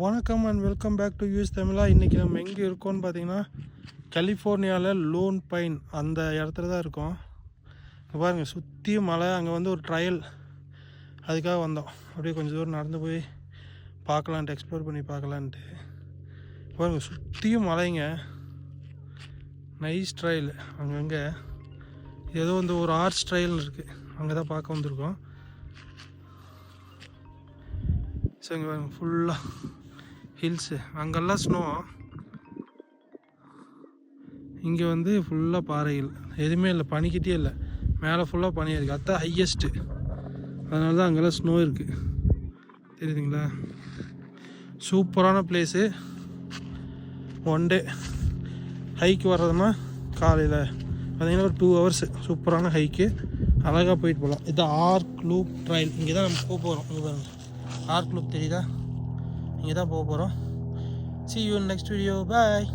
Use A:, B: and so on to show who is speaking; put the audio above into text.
A: வணக்கம் and welcome back to US Tamizha. இன்றைக்கி நம்ம எங்கே இருக்கோம்னு பார்த்தீங்கன்னா கலிஃபோர்னியாவில் லோன் பைன் அந்த இடத்துல தான் இருக்கோம். பாருங்கள், சுற்றியும் மலை. அங்கே வந்து ஒரு ட்ரையல், அதுக்காக வந்தோம். அப்படியே கொஞ்சம் தூரம் நடந்து போய் பார்க்கலான்ட்டு, எக்ஸ்ப்ளோர் பண்ணி பார்க்கலான்ட்டு. பாருங்கள், சுற்றியும் மலைங்க. Nice trial. அங்கங்கே ஏதோ வந்து ஒரு ஆர்ச் ட்ரையல் இருக்குது, அங்கே தான் பார்க்க வந்திருக்கோம். ஸோ இங்கே பாருங்கள், ஃபுல்லாக ஹில்ஸு. அங்கெல்லாம் ஸ்னோ, இங்கே வந்து ஃபுல்லாக பாறைகள், எதுவுமே இல்லை, பனிக்கிட்டே இல்லை. மேலே ஃபுல்லாக பனியாக இருக்குது, அதுதான் ஹையஸ்ட்டு. அதனால தான் அங்கெல்லாம் ஸ்னோ இருக்குது, தெரியுதுங்களா? சூப்பரான பிளேஸு. ஒன் டே ஹைக்கு வர்றதுன்னா காலையில் பார்த்திங்கன்னா ஒரு 2 hours சூப்பரான ஹைக்கு, அழகாக போயிட்டு போகலாம். இது ஆர்க் லூப் ட்ரையல். இங்கே தான் நம்ம போக போகிறோம். இங்கே பாருங்கள், ஆர்க் லூப் தெரியுதா? இங்கே தான் போக போகிறோம். See you in next video. Bye.